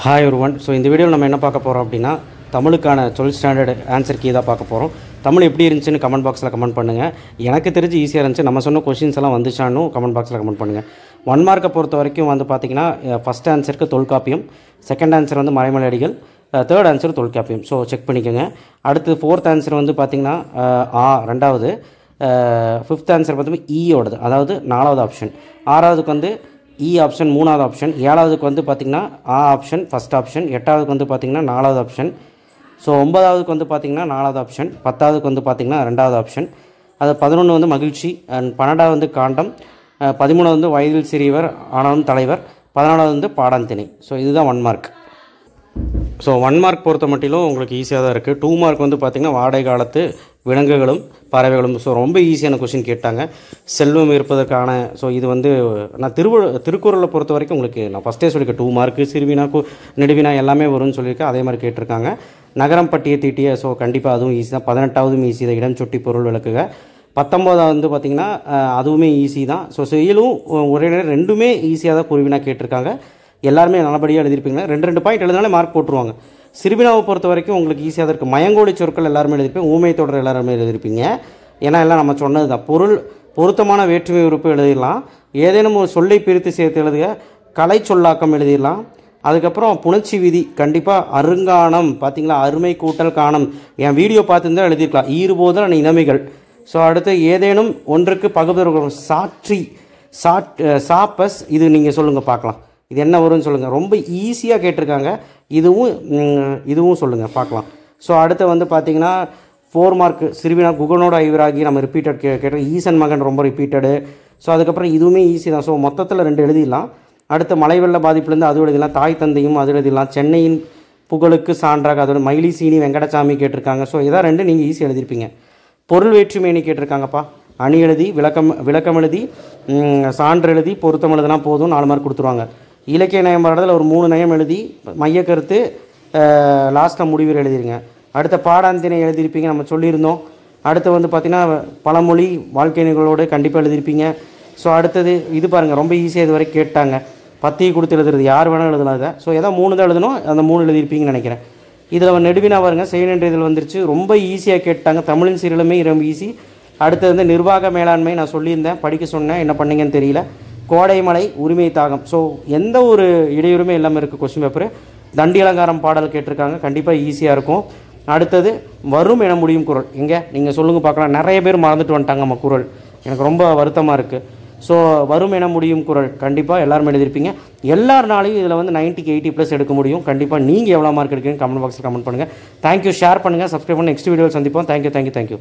Hi ஒருவன். So இந்த வீடியோவில் நம்ம என்ன பார்க்க போகிறோம் அப்படின்னா, தமிழுக்கான 12 ஸ்டாண்டர்ட் ஆன்சர் கீ தான் பார்க்க போகிறோம். தமிழ் எப்படி இருந்துச்சுன்னு கமெண்ட் பாக்ஸில் கமெண்ட் பண்ணுங்கள். எனக்கு தெரிஞ்சு ஈஸியாக இருந்துச்சு. நம்ம சொன்ன கொஷின்ஸ் எல்லாம் வந்துச்சான்னு கமெண்ட் பாக்ஸில் கமெண்ட் பண்ணுங்கள். 1 மார்க்கை பொறுத்த வரைக்கும் வந்து பார்த்திங்கன்னா, ஃபஸ்ட் ஆன்சருக்கு தொல்காப்பியம், செகண்ட் ஆன்சர் வந்து Maraimalai Adigal, third answer Tolkappiyam. So check பண்ணிக்கோங்க. அடுத்து ஃபோர்த் ஆன்சர் வந்து பார்த்திங்கன்னா ரெண்டாவது, ஃபிஃப்த் ஆன்சர் பார்த்தீங்கன்னா ஈயோடது, அதாவது 4வது ஆப்ஷன். ஆறாவதுக்கு வந்து இ ஆப்ஷன், 3வது ஆப்ஷன். 7வதுக்கு வந்து பார்த்திங்கன்னா ஆ ஆப்ஷன் ஃபஸ்ட் ஆப்ஷன். 8வதுக்கு வந்து பார்த்திங்கன்னா 4வது ஆப்ஷன். ஸோ 9வதுக்கு வந்து பார்த்திங்கன்னா 4வது ஆப்ஷன். 10வதுக்கு வந்து பார்த்திங்கன்னா 2வது ஆப்ஷன். அது 11 வந்து மகிழ்ச்சி, அண்ட் 12வது வந்து காண்டம், 13வது வந்து வயதில் சிறியவர் ஆனாலும் தலைவர், 14வது வந்து பாடாந்திணை. ஸோ இதுதான் 1 மார்க். ஸோ 1 மார்க் பொறுத்த மட்டிலும் உங்களுக்கு ஈஸியாக தான் இருக்குது. 2 மார்க் வந்து பார்த்திங்கன்னா வாடகை காலத்து விலங்குகளும் பறவைகளும். ஸோ ரொம்ப ஈஸியான கொஷின் கேட்டாங்க. செல்வம் இருப்பதற்கான, ஸோ இது வந்து நான் திருக்குறளை பொறுத்த வரைக்கும் உங்களுக்கு நான் ஃபஸ்ட்டே சொல்லியிருக்கேன், 2 மார்க்கு சிறுவினா நெடுவினா எல்லாமே வரும்னு சொல்லியிருக்கேன். அதே மாதிரி கேட்டிருக்காங்க. நகரம் பட்டிய தீட்டிய, ஸோ கண்டிப்பாக அதுவும் ஈஸி தான். 18வதும் ஈஸி தான், இடம் சுட்டி பொருள் விளக்குக. 19வது வந்து பார்த்திங்கன்னா அதுவுமே ஈஸி தான். ஸோ செயலும் ஒரே நேரம் ரெண்டுமே ஈஸியாக தான் குருவினா கேட்டிருக்காங்க. எல்லாருமே நல்லபடியாக எழுதியிருப்பீங்க. 2 பாயிண்ட் எழுதினாலே மார்க் போட்டுருவாங்க. சிறுவினாவை பொறுத்த வரைக்கும் உங்களுக்கு ஈஸியாக தான் இருக்குது. மயங்கோடி சொற்கள் எல்லாருமே எழுதியிருப்பீங்க. ஊமை தொடர் எல்லாருமே எழுதியிருப்பீங்க. ஏன்னா எல்லாம் நம்ம சொன்னது தான். பொருள் பொருத்தமான வேற்றுமை உறுப்பு எழுதிடலாம். ஏதேனும் ஒரு சொல்லை பிரித்து சேர்த்து எழுதுக. கலை சொல்லாக்கம் எழுதிடலாம். அதுக்கப்புறம் புணர்ச்சி விதி கண்டிப்பாக. அருங்கானம் பார்த்தீங்களா, அருமை கூட்டல் காணம். என் வீடியோ பார்த்துருந்தா எழுதியிருக்கலாம். ஈறுபோதல் இனமைகள். ஸோ அடுத்து ஏதேனும் ஒன்றுக்கு பகுதல் சாற்றி சாப்பஸ். இது நீங்கள் சொல்லுங்கள் பார்க்கலாம். இது என்ன வரும்னு சொல்லுங்கள். ரொம்ப ஈஸியாக கேட்டிருக்காங்க. இதுவும் சொல்லுங்கள் பார்க்கலாம். ஸோ அடுத்து வந்து பார்த்திங்கன்னா 4 மார்க் சிறுவினா குகனோட ஐவராகி நம்ம ரிப்பீட்டட் கேட்டோம். ஈசன் மகன் ரொம்ப ரிப்பீட்டடு. ஸோ அதுக்கப்புறம் இதுவுமே ஈஸி தான். ஸோ மொத்தத்தில் 2 எழுதிடலாம். அடுத்து மழை வெள்ள பாதிப்புலேருந்து அது எழுதிடலாம். தாய் தந்தையும் அது எழுதிடலாம். சென்னையின் புகழுக்கு சான்றாக அதோட மயிலி சீனி வெங்கடசாமி கேட்டிருக்காங்க. ஸோ இதான் 2 நீங்கள் ஈஸி எழுதியிருப்பீங்க. பொருள் வேற்றுமைன்னு கேட்டிருக்காங்கப்பா. அணி எழுதி விளக்கம் எழுதி சான்று எழுதி பொருத்தம் எழுதுனா போதும், 4 மார்க் கொடுத்துருவாங்க. இலக்கிய நயம் பாடத்தில் ஒரு 3 நயம் எழுதி மையக்கருத்து லாஸ்ட்டில் முடிவில் எழுதிருங்க. அடுத்த பாடாந்தினை எழுதியிருப்பீங்க, நம்ம சொல்லியிருந்தோம். அடுத்து வந்து பார்த்திங்கன்னா பழமொழி வாழ்க்கை நிகழ்வோடு கண்டிப்பாக எழுதியிருப்பீங்க. ஸோ அடுத்தது இது பாருங்கள், ரொம்ப ஈஸியாக இது வரைக்கும் கேட்டாங்க. 10 கொடுத்து எழுதுறது யார் வேணாலும் எழுதலாம் இதை. ஸோ எதாவது 3 தான் எழுதணும், அந்த 3 எழுதியிருப்பீங்கன்னு நினைக்கிறேன். இதில் நெடுவினா பாருங்கள், செய்யணுன்ற இதில் வந்துருச்சு. ரொம்ப ஈஸியாக கேட்டாங்க. தமிழின் சீரலுமே ரொம்ப ஈஸி. அடுத்தது வந்து நிர்வாக மேலாண்மை நான் சொல்லியிருந்தேன், படிக்க சொன்னேன், என்ன பண்ணீங்கன்னு தெரியல. கோடைமலை உரிமை தாகம். ஸோ எந்த ஒரு இடையூறுமே எல்லாமே இருக்குது கொஸ்டின் பேப்பரு. தண்டி அலங்காரம் பாடல் கேட்டிருக்காங்க, கண்டிப்பாக ஈஸியாக இருக்கும். அடுத்தது வரும் என முடியும் குறள். எங்கே நீங்கள் சொல்லுங்கள் பார்க்கலாம். நிறைய பேர் மறந்துட்டு வந்துட்டாங்க நம்ம குறள். எனக்கு ரொம்ப வருத்தமாக இருக்குது. ஸோ வரும் என முடியும் குறள் கண்டிப்பாக எல்லாருமே எழுதியிருப்பீங்க. எல்லாருனாலையும் இதில் வந்து 90க்கு 80+ எடுக்க முடியும். கண்டிப்பாக நீங்கள் எவ்வளோ மார்க் எடுக்கிறீங்க கமெண்ட் பாக்ஸில் கமெண்ட் பண்ணுங்கள். தேங்க்யூ. ஷேர் பண்ணுங்கள், சப்ஸ்கிரைப் பண்ணி நெக்ஸ்ட் வீடியோவில் சந்திப்போம். தேங்க்யூ.